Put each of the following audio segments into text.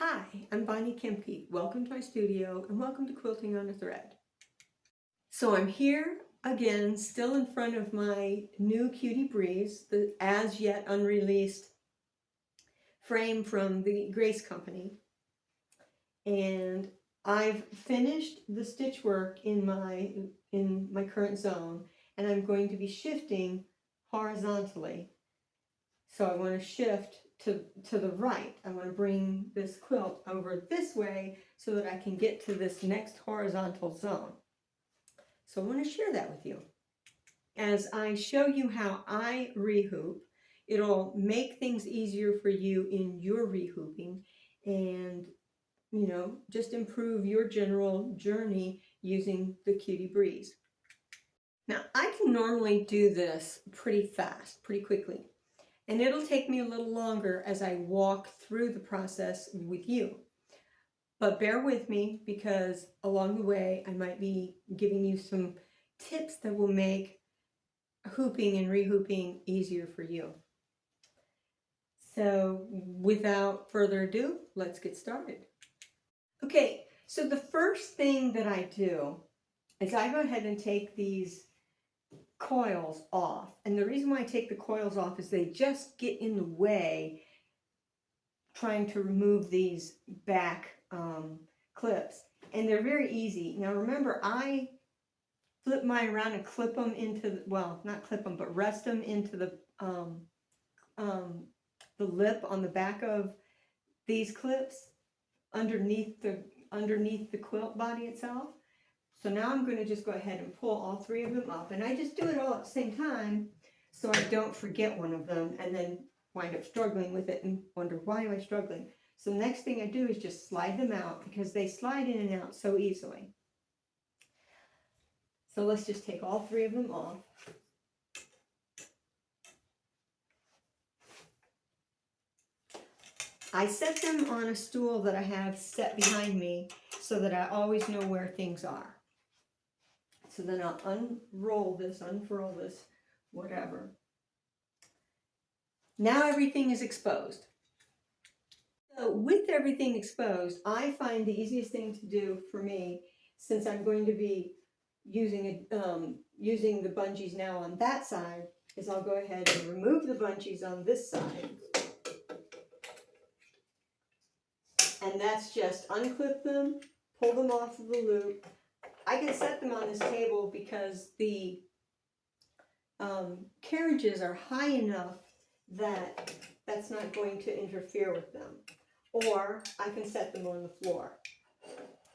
Hi, I'm Bonnie Kemke. Welcome to my studio and welcome to Quilting on a Thread. So I'm here again, still in front of my new Cutie Breeze, the as yet unreleased frame from the Grace Company. And I've finished the stitch work in my current zone, and I'm going to be shifting horizontally. So I want to shift to the right. I want to bring this quilt over this way so that I can get to this next horizontal zone. So I want to share that with you. As I show you how I rehoop, it'll make things easier for you in your rehooping and, just improve your general journey using the Cutie Breeze. Now, I can normally do this pretty fast, pretty quickly. And it'll take me a little longer as I walk through the process with you. But bear with me because along the way I might be giving you some tips that will make hooping and rehooping easier for you. So without further ado, let's get started. Okay, so the first thing that I do is I go ahead and take these coils off. And the reason why I take the coils off is they just get in the way trying to remove these back clips. And they're very easy. Now remember, I flip mine around and clip them into, well, not clip them, but rest them into the lip on the back of these clips underneath the quilt body itself. So now I'm going to just go ahead and pull all three of them up. And I just do it all at the same time so I don't forget one of them and then wind up struggling with it and wonder, why am I struggling? So the next thing I do is just slide them out because they slide in and out so easily. So let's just take all three of them off. I set them on a stool that I have set behind me so that I always know where things are. So then I'll unfurl this, whatever. Now everything is exposed. So with everything exposed, I find the easiest thing to do for me, since I'm going to be using the bungees now on that side, is I'll go ahead and remove the bungees on this side. And that's just unclip them, pull them off of the loop. I can set them on this table because the carriages are high enough that that's not going to interfere with them. Or I can set them on the floor.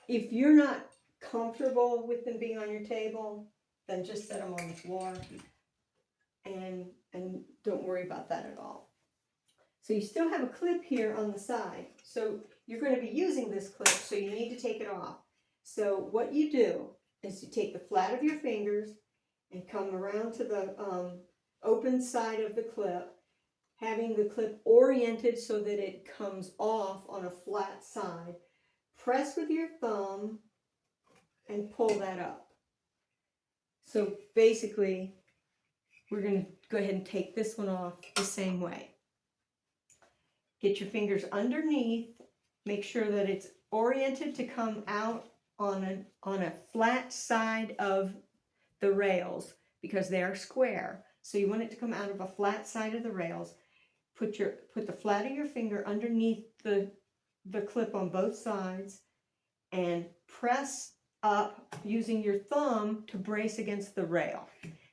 If you're not comfortable with them being on your table, then just set them on the floor and don't worry about that at all. So you still have a clip here on the side. So you're going to be using this clip, so you need to take it off. So what you do is you take the flat of your fingers and come around to the open side of the clip, having the clip oriented so that it comes off on a flat side. Press with your thumb and pull that up. So basically, we're going to go ahead and take this one off the same way. Get your fingers underneath. Make sure that it's oriented to come out on a flat side of the rails because they are square. So you want it to come out of a flat side of the rails. Put the flat of your finger underneath the clip on both sides and press up using your thumb to brace against the rail.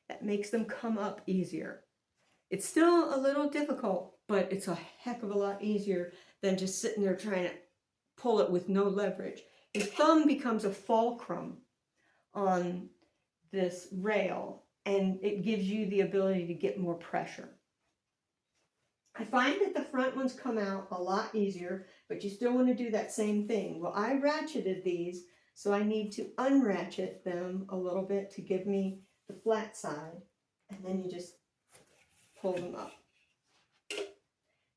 That makes them come up easier. It's still a little difficult, but it's a heck of a lot easier than just sitting there trying to pull it with no leverage. Your thumb becomes a fulcrum on this rail, and it gives you the ability to get more pressure. I find that the front ones come out a lot easier, but you still want to do that same thing. Well, I ratcheted these, so I need to unratchet them a little bit to give me the flat side, and then you just pull them up.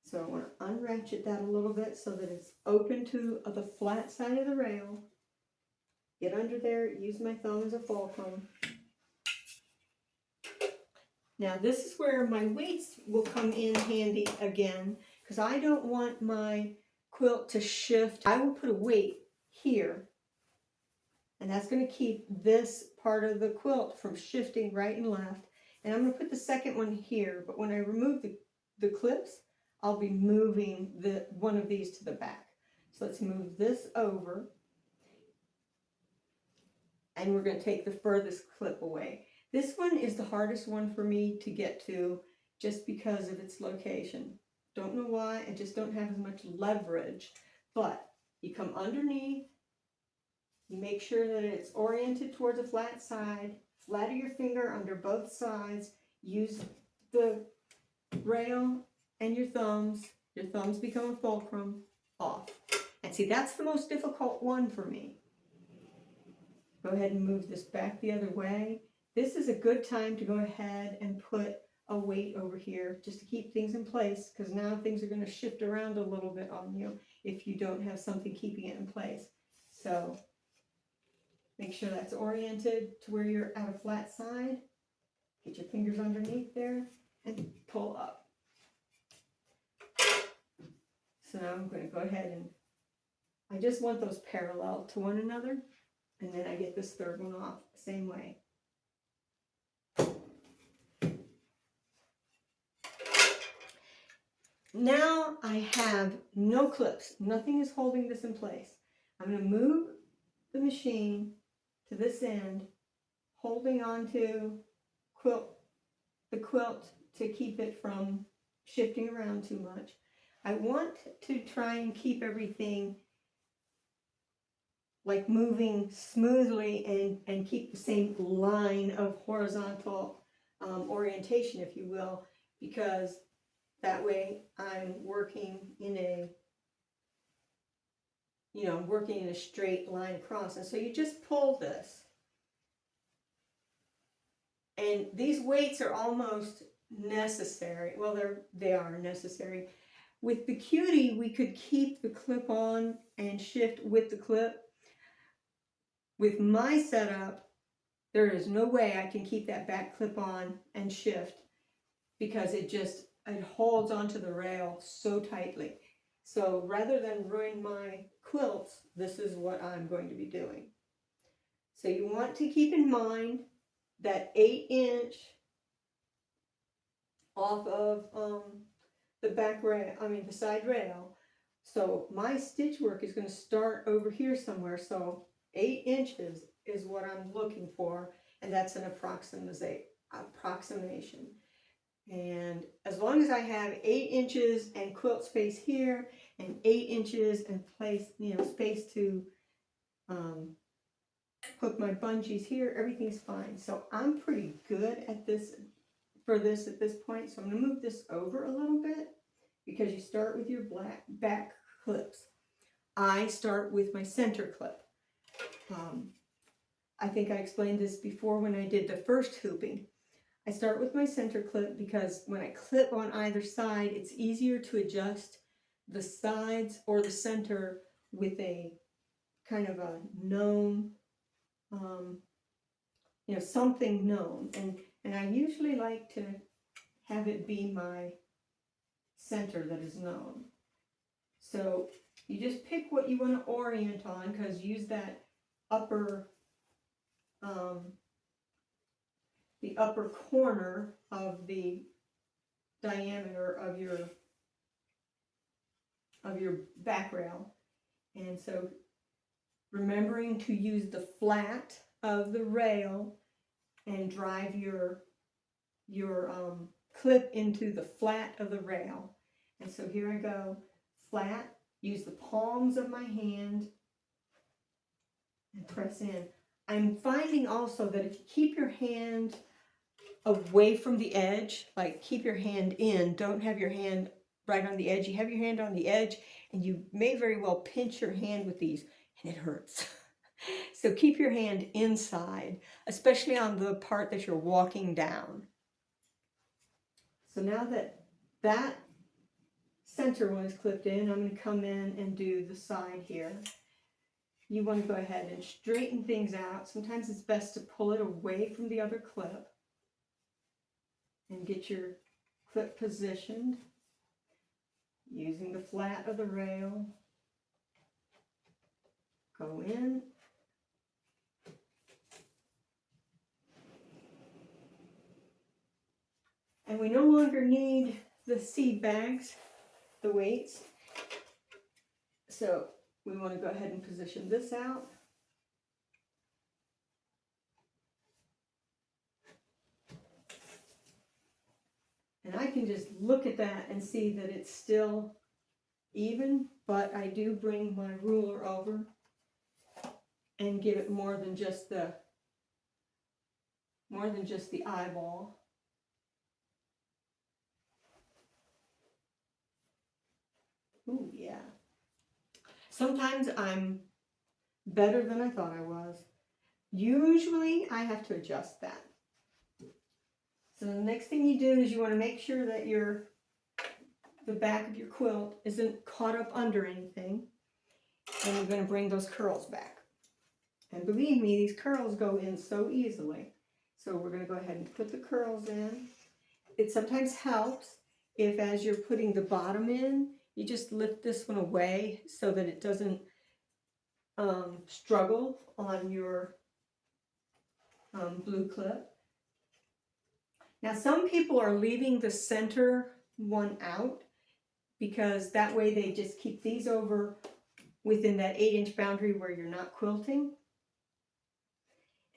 So I want to unratchet that a little bit so that it's open to the flat side of the rail. Get under there, use my thumb as a fulcrum. Now this is where my weights will come in handy again, because I don't want my quilt to shift, I will put a weight here, and that's going to keep this part of the quilt from shifting right and left. And I'm going to put the second one here, but when I remove the clips, I'll be moving one of these to the back. So let's move this over, and we're going to take the furthest clip away. This one is the hardest one for me to get to just because of its location. Don't know why, I just don't have as much leverage, but you come underneath, you make sure that it's oriented towards a flat side, flatter your finger under both sides, use the rail and your thumbs become a fulcrum, off. And see, that's the most difficult one for me. Go ahead and move this back the other way. This is a good time to go ahead and put a weight over here just to keep things in place, because now things are going to shift around a little bit on you if you don't have something keeping it in place. So make sure that's oriented to where you're at a flat side. Get your fingers underneath there and pull up. So now I'm going to go ahead and I just want those parallel to one another, and then I get this third one off the same way. Now I have no clips. Nothing is holding this in place. I'm going to move the machine to this end, holding on to the quilt to keep it from shifting around too much. I want to try and keep everything like moving smoothly and keep the same line of horizontal orientation, if you will, because that way I'm working in a, working in a straight line across. And so you just pull this. And these weights are almost necessary. Well, they are necessary. With the Cutie, we could keep the clip on and shift with the clip. With my setup, there is no way I can keep that back clip on and shift because it holds onto the rail so tightly. So rather than ruin my quilts, this is what I'm going to be doing. So you want to keep in mind that 8-inch off of the back rail, the side rail. So my stitch work is going to start over here somewhere. So 8 inches is what I'm looking for, and that's an approximation. And as long as I have 8 inches and quilt space here, and 8 inches and space to hook my bungees here, everything's fine. So I'm pretty good at this at this point. So I'm going to move this over a little bit because you start with your back clips. I start with my center clip. I think I explained this before when I did the first hooping. I start with my center clip because when I clip on either side, it's easier to adjust the sides or the center with a kind of a known, something known. And I usually like to have it be my center that is known. So you just pick what you want to orient on, because use that upper, the upper corner of the diameter of your back rail. And so remembering to use the flat of the rail and drive your clip into the flat of the rail. And so here I go, flat, use the palms of my hand and press in. I'm finding also that if you keep your hand away from the edge, like keep your hand in, don't have your hand right on the edge. You have your hand on the edge and you may very well pinch your hand with these and it hurts. So keep your hand inside, especially on the part that you're walking down. So now that center one is clipped in, I'm going to come in and do the side here. You want to go ahead and straighten things out. Sometimes it's best to pull it away from the other clip and get your clip positioned using the flat of the rail. go in. And we no longer need the seed bags, the weights. So we want to go ahead and position this out. And I can just look at that and see that it's still even, but I do bring my ruler over and give it more than just the eyeball. Ooh, yeah. Sometimes I'm better than I thought I was. Usually I have to adjust that. So the next thing you do is you want to make sure that the back of your quilt isn't caught up under anything. And you're going to bring those curls back. And believe me, these curls go in so easily. So we're going to go ahead and put the curls in. It sometimes helps if, as you're putting the bottom in, you just lift this one away so that it doesn't struggle on your blue clip. Now some people are leaving the center one out because that way they just keep these over within that 8-inch boundary where you're not quilting.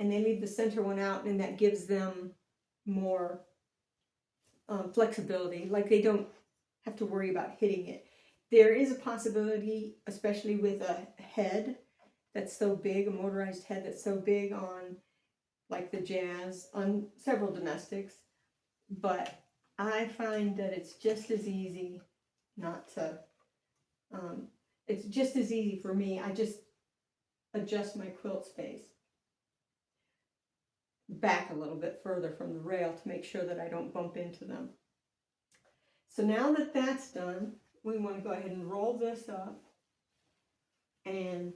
And they leave the center one out, and that gives them more flexibility, like they don't have to worry about hitting it. There is a possibility, especially with a head that's so big, a motorized head that's so big on like the Jazz, on several domestics, but I find that it's just as easy not to, it's just as easy for me. I just adjust my quilt space back a little bit further from the rail to make sure that I don't bump into them. So now that that's done, we want to go ahead and roll this up and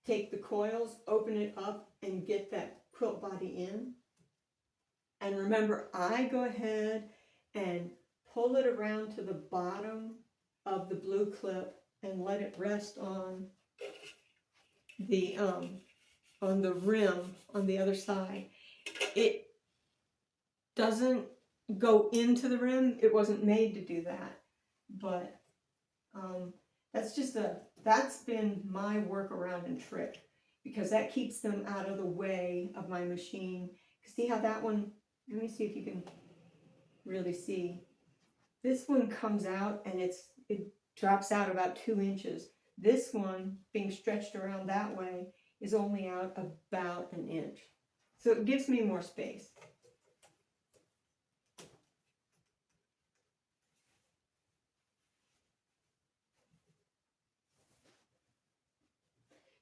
take the coils, open it up, and get that quilt body in. And remember, I go ahead and pull it around to the bottom of the blue clip and let it rest on the rim on the other side. It doesn't go into the rim. It wasn't made to do that, but that's been my workaround and trick, because that keeps them out of the way of my machine. See how that one, let me see if you can really see. This one comes out and it drops out about 2 inches. This one, being stretched around that way, is only out about 1 inch. So it gives me more space.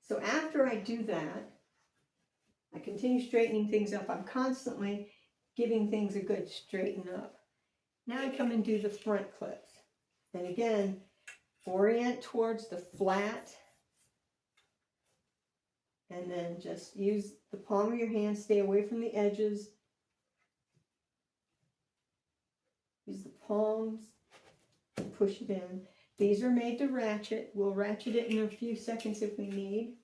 So after I do that, I continue straightening things up. I'm constantly giving things a good straighten up. Now I come and do the front clips. And again, orient towards the flat. And then just use the palm of your hand, stay away from the edges. Use the palms and push it in. These are made to ratchet. We'll ratchet it in a few seconds if we need.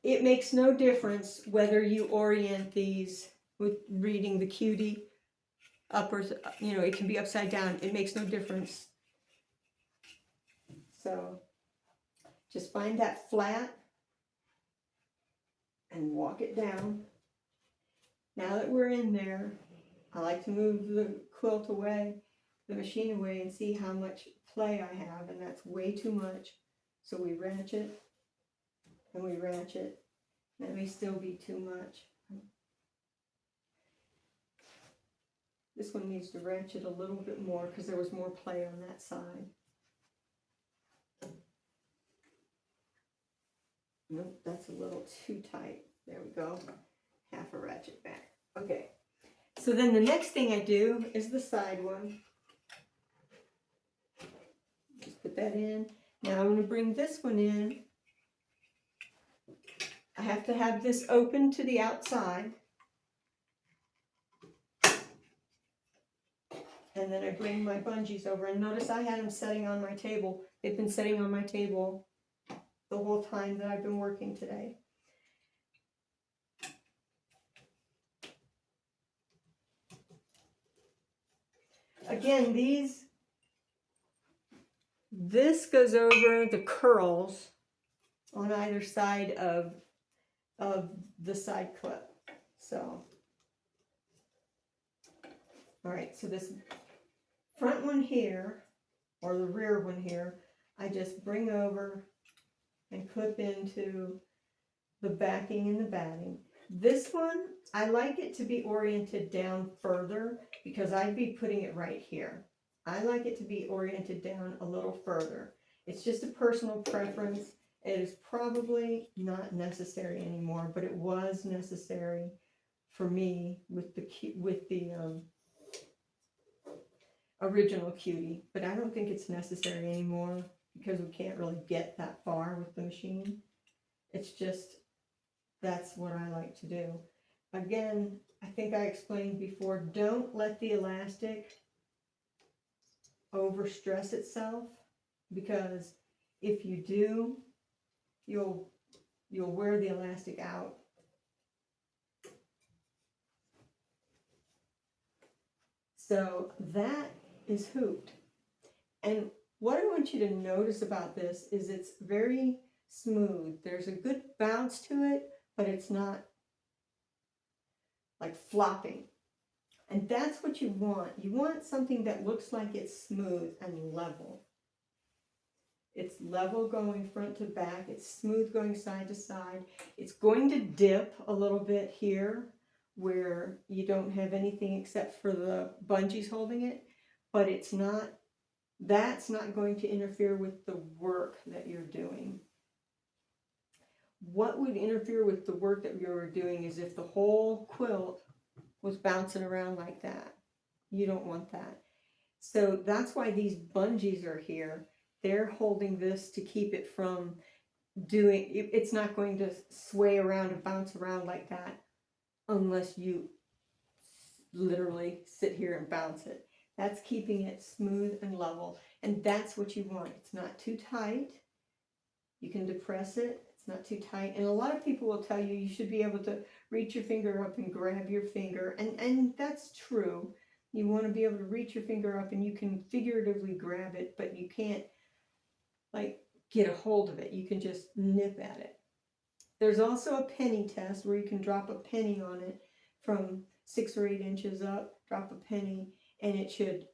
It makes no difference whether you orient these with reading the Cutie up or, it can be upside down. It makes no difference. So just find that flat and walk it down. Now that we're in there, I like to move the quilt away, the machine away, and see how much play I have, and that's way too much. So we ratchet and we ratchet. That may still be too much. This one needs to ratchet a little bit more because there was more play on that side. Nope, that's a little too tight. There we go. Half a ratchet back. Okay. So then the next thing I do is the side one. Just put that in. Now I'm going to bring this one in. I have to have this open to the outside. and then I bring my bungees over, and notice I had them setting on my table. They've been sitting on my table the whole time that I've been working today. Again, this goes over the curls on either side of the side clip. So, all right, so this front one here, or the rear one here, I just bring over and clip into the backing and the batting. This one, I like it to be oriented down further because I'd be putting it right here. I like it to be oriented down a little further. It's just a personal preference. It is probably not necessary anymore, but it was necessary for me with the original Cutie. But I don't think it's necessary anymore because we can't really get that far with the machine. It's just, that's what I like to do. Again, I think I explained before, don't let the elastic overstress itself, because if you do, you'll wear the elastic out. So that is hooped. And what I want you to notice about this is it's very smooth. There's a good bounce to it, but it's not like flopping. And that's what you want. You want something that looks like it's smooth and level. It's level going front to back. It's smooth going side to side. It's going to dip a little bit here where you don't have anything except for the bungees holding it, but it's not, that's not going to interfere with the work that you're doing. What would interfere with the work that you were doing is if the whole quilt was bouncing around like that. You don't want that. So that's why these bungees are here. They're holding this to keep it from doing, it's not going to sway around and bounce around like that unless you literally sit here and bounce it. That's keeping it smooth and level, and that's what you want. It's not too tight. You can depress it. It's not too tight. And a lot of people will tell you you should be able to reach your finger up and grab your finger, and that's true. You want to be able to reach your finger up and you can figuratively grab it, but you can't like get a hold of it. You can just nip at it. There's also a penny test where you can drop a penny on it from 6 or 8 inches up, drop a penny, and it should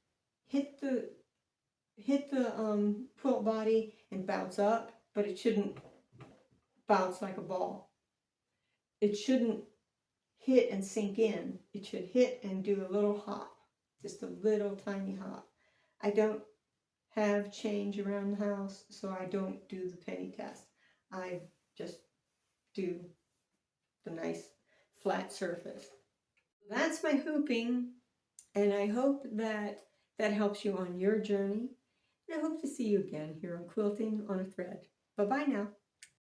hit the quilt body and bounce up, but it shouldn't bounce like a ball. It shouldn't hit and sink in. It should hit and do a little hop, just a little tiny hop. I don't have change around the house, so I don't do the penny test. I just do the nice flat surface. That's my hooping, and I hope that helps you on your journey. And I hope to see you again here on Quilting on a Thread. Bye-bye now.